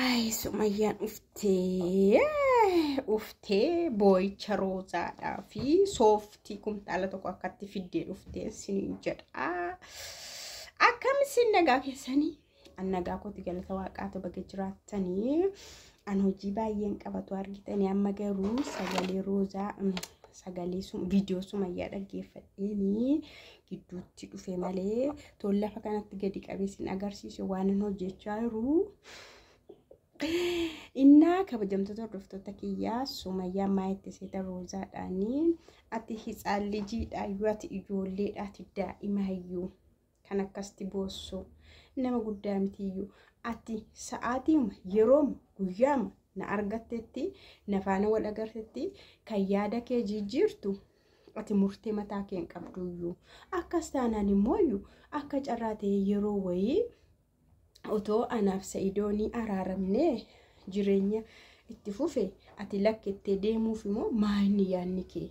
Ay, Sumayyaan uftee boo'icha roozaadhaa fi sooftii kumtaala tokko akkatti fiddee dhuftee siniin jedha. Akkamisin nagaa keessanii? An nagaa kooti galata waaqaatu baga jiraattanii. An hojii baay'een qabatu argitanii amma garuu sagalee roozaa sagalee viidiyoo Sumayyaa dhaggeeffadheeni gidduutti dhufe malee toon lafa kanatti gadi qabeessin agarsiisu waan hin hojjechaa jiru. Inna kabajamtoota hordoftoota kiyyaa Sumayyaa maayitti seeta roozaadhaanii ati hitsaan lijiidhaa yoo ati ijoolleedhaati daa'imayyuu kan akkasti boossu nama guddaa mitiyyuu ati sa'aatiima yerooma guyyaama na argattetti na faana wal agartetti kan yaada kee jijjiirtu ati murtee mataa kee hin qabduyyuu akkas taanaan immooyyuu akka carraa ta'e yeroo wayii otoo anaaf Sa'idoonii araaramne jireenya itti fufe ati lakkettee deemuuf immoo maayinni yaanni kee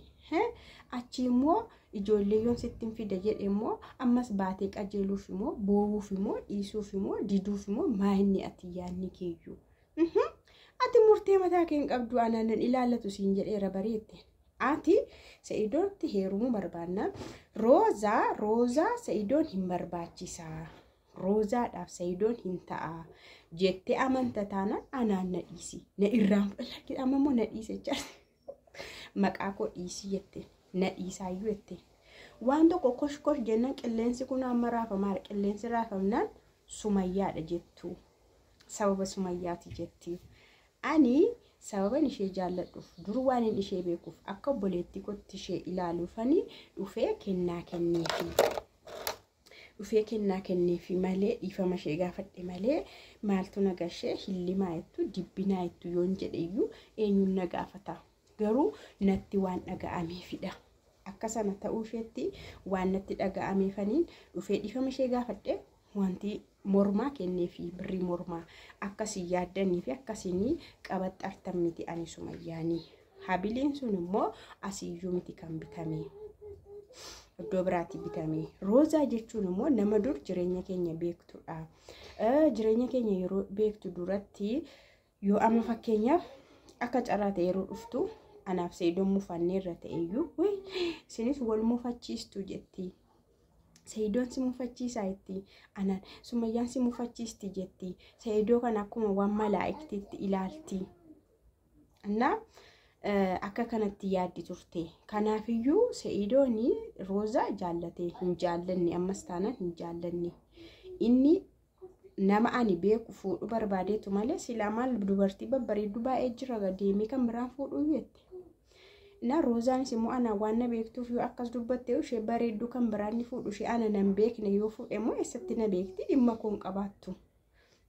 achi immoo ijoollee yoon sittiin fida jedhe immoo ammas baatee qajeeluuf immoo boowuuf immoo dhiisuuf immoo diduuf immoo maayinni ati yaanni keeyyuu ati murtee mataa kee hin qabdu anaanan ilaallatu siin jedheera bareette ati Sa'idootti heerumuu barbaanna roozaa Sa'idoon hin barbaachisaa roozaadhaaf Sa'idoon hin ta'a jettee amanta taana anaan na dhiisi na irraan fudhadhe amma immoo na dhiise jedhe maqaa koo dhiisi jette na dhiisaayyuu jette waan tokko kosh jennan qilleensi kun amma raafamaa qilleensi raafamnaan Sumayyaadha jettu sababa Sumayyaati jetti ani sababan ishee jaalladhuuf dur waan hin ishee beekuuf akka obboleetti kotti ishee ilaaluufani dhufee kennaa kenneefi malee dhiifama ishee gaafadhe malee maaltu nagashee hillimaa jettu dibbinaa jettu yoon jedheyyuu eenyuun na gaafata garuu natti waan dhaga'ameefidha akka sana ta'uu isheetti waan natti dhaga'ameefaniin dhufee dhiifama ishee gaafadhe wanti mormaa kenneefi birrii mormaa akkasii yaaddanii fi akkasiin qabaxxartan miti ani Sumayyaanii habiliin sun immoo asiiyyuu miti kan bitame iddoo biraatti bitame roozaa jechuun immoo nama dur jireenya keenya beektudha jireenya keenya yeroo beektu duratti yoo amma fakkeenyaaf akka carraa ta'e yeroo dhuftu anaaf Sa'idoon mufannee irra ta'eyyuu isinis wal mufachiistu jetti Sa'idoon si mufachiisaa jetti anaan Sumayyaan si mufachiisti jetti Sa'idoo kan akkuma waan malaa'iktiitti ilaalti annaa akka kanatti yaaddi turte kanaafiyyuu Sa'idoonii roozaa jaallatee hin jaallanne ammas taanaan hin jaallanne inni nama ani beeku fuudhu barbaadeetu malee silaa maal dubartii babbareeddu baay'ee jira deemee kan biraan fuudhu jette na roozaanis immoo ana waan na beektuuf yoo akkas dubbattee ishee bareeddu kan biraan ni fuudhu ishee ana nan beekne yoo fuudhe immoo eessatti na beekti dhimma koon qabaattu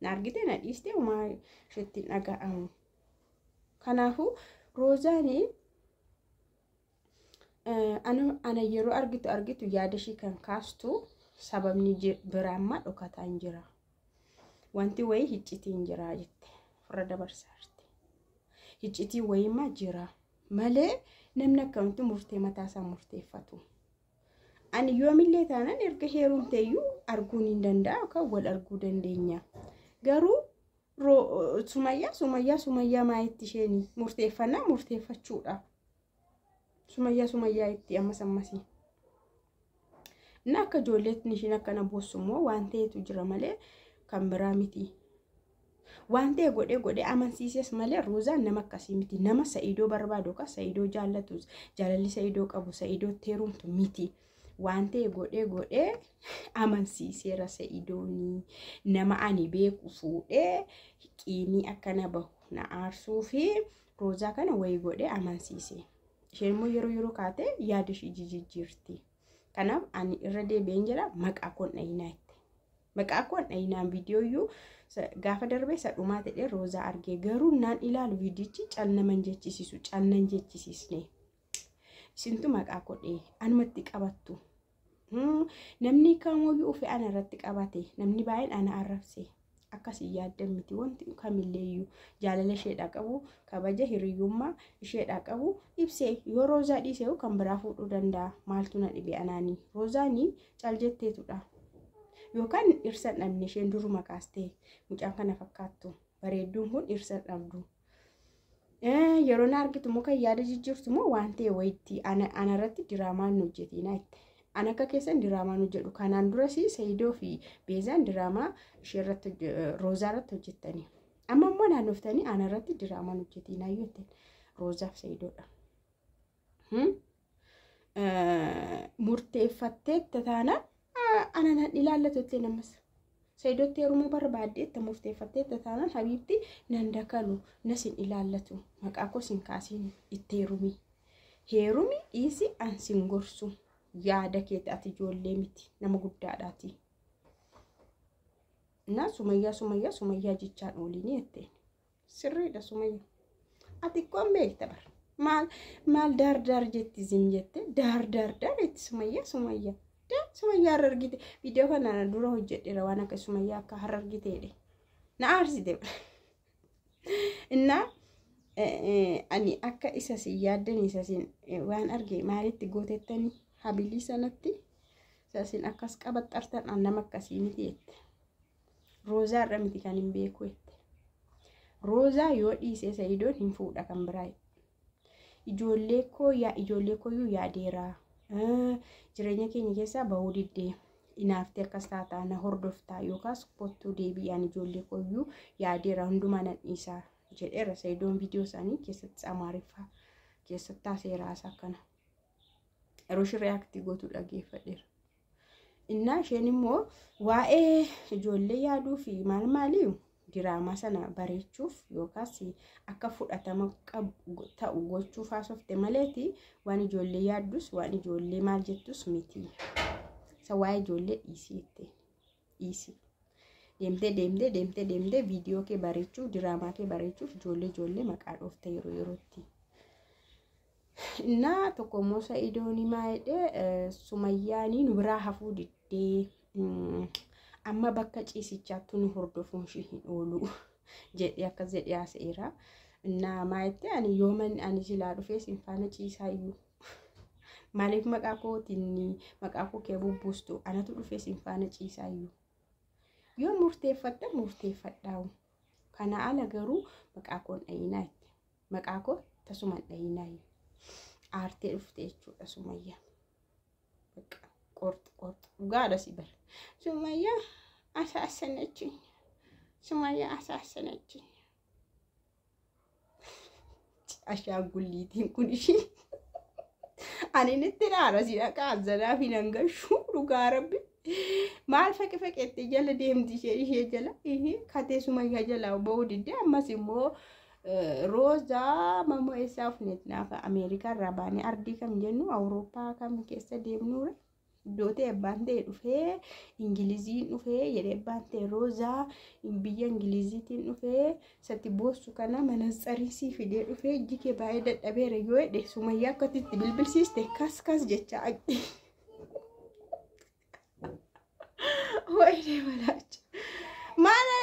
na argite na dhiiste umaa isheetti dhaga'amu kanaafuu roozaanii ana yeroo argitu yaada ishii kan kaastu sababni biraammaa dhokataan jira wanti wayii hiccitiin jira jette furra dabarsaarte hiccitii wayiimaa jira malee namni akkamitti murtee mataasaa murteeffatu ani yoomillee taanaan erga heerumteeyyuu arguun hin danda'a kan wal arguu dandeenya garuu Sumayyaa maayitti isheen murteeffannaa murteeffachuudha Sumayyaa itti ammasii na akka ijoolleetti ishiin akkana boossu immoo waan ta'etu jira malee kan biraa miti waan ta'e godhee amansiises malee roozaan nama akkasii miti nama Sa'idoo barbaadu ka Sa'idoo jaallatu jaalalli Sa'idoo qabu Sa'idootti heerumtu miti waan ta'e godhee amansiiseera Sa'idoonii nama ani beeku fuudhee qiimii akkana bahu na aarsuu fi roozaa kana wayii godhee amansiise isheen immoo yeroo kaate yaada ishii jijjiirti kanaaf ani irra deebi'een jira maqaa koon dhayinaan viidiyooyyuu gaafa darbee sadhumaa ta'ee roozaa argee garuu naan ilaalu viidiyichi calnaman jechisiisu calnan jechisiisne isintu maqaa kodhee anumatti qabattu namni kamooyyuu ufe ana irratti qabate namni baay'een ana arrabse akkasii yaaddan miti wanti kamilleeyyuu jaalala isheedhaa qabu kabaja hiriyyummaa isheedhaa qabu ibsee yoo roozaa dhiisee kan biraa fuudhuu danda'a maaltu na dhibe anaanii roozaanii caljetteetudha yookaan irsa dhabne isheen duruma kaastee mucaan kana fakkaattu bareedduun kun dhirsa dhabdu. Yeroo na argitu muka yaada jijjiirtu moo waan ta'e wayitti ana irratti diraamaan hojjetina itti. Ana akka keessan diraamaan hojjedhu kanaan durasi Saidoo fi Beezaan diraamaa ishee irratti Roozaa irratti hojjettanii. Amma immoo naannoftanii ana irratti diraamaan hojjetina jettan Roozaaf Saidoodha. Murteeffattee taana ana nan ilaallatutti namas. Saidootti heerumuu barbaaddeetta murteeffattee taana habiibti nan dakalu nasin ilaallatu maqaa koo sin kaasiin itti heerumi. Heerumi dhiisi an sin gorsu. Yaada keeti ati ijoollee miti nama guddaadhaati. Na Sumayyaa jechaan ooliin jetteen. Sirriidha Sumayyaa. Ati qoon beekta bar. Maal daar jetti zim jette daar jetti Sumayyaa. Sumayyaa harargite viidiyoo kana dura hojjedheera waan akka Sumayyaa akka harargiteedhe. Na aarsite. Inna ani akka isa si yaaddan isa sin waan arge maalitti gootettanii habilii sanatti sasin akkas qabaxxartan annama akkasii miti jette. Roozaa irra miti kan hin beeku jette. Roozaa yoo dhiisee Saidoon hin fuudha kan biraa. Ijoollee kooyyuu yaadeera. Jireenya keenya keessaa bahuu diddee inaaftee akkas taataa na hordoftaa yookaas kottuu deebi'aan ijoollee kooyyuu yaadeera hundumaa nan dhiisaa jedheera Saidoon viidiyoo isaanii keessatti Amaariffaa keessatti haaseeraas akkana. Yeroo shiree aktii gootu dhageeffadheera. Innaa isheen immoo waa'ee ijoollee yaaduu fi maaliif diraamaa sana bareechuuf yookaas akka fudhatama ta'u gochuuf haasofte maleeti waan ijoollee yaaddus waan ijoollee maal jettus miti. Isa waa'ee ijoollee dhiisii. Deemtee viidiyoo kee bareechuuf diraamaa kee bareechuuf ijoollee maqaa dhoofte yerootti. Innaa tokko immoo Saidoon maayidhe Sumayyaanii nu biraa hafuu diddee amma bakka ciisichaatti nu hordofuun ishee hin oolu jedhee akkas jedhee haaseera. Innaa maayidhe ani yooman ani silaa dhufee sin faana ciisaayyuu maaliif maqaa koo kee bubbuustu anatu dhufee sin faana ciisaayyuu. Yoo murteeffadhaawu. Kana ala garuu maqaa koon dhayinaa itti. Maqaa koo tasuman dhayinaa aartee dhufte jechuudha Sumayyaa. Qort dhugaadha si bal. Sumayyaa asaassanachiin. Ashaangulliitiin kun ishii. Ani nitti dhaara si dhaqaa zanaa fi nangashu dhugaa rabbi. Maal faqeetti jala deemti ishee jala. Katee Sumayyaa jala bahuu diddee ammas immoo Roozaa mammoo eessaa ufneet naafa Ameerikaa irraa baanee ardii kam jennu Awurooppaa kam keessa deemnuure iddoo ta'e ebbaan ta'e dhufee Ingiliziin dhufee jedhee ebbaan ta'e Roozaa biyya Ingiliziitiin dhufee satti boossu kana manatsariisii fidee dhufee ijji kee baay'ee dadhabeera yoo jedhe Sumayyaa akkasitti bilbilsiiste kas jecha Wayidee balaacha. Maala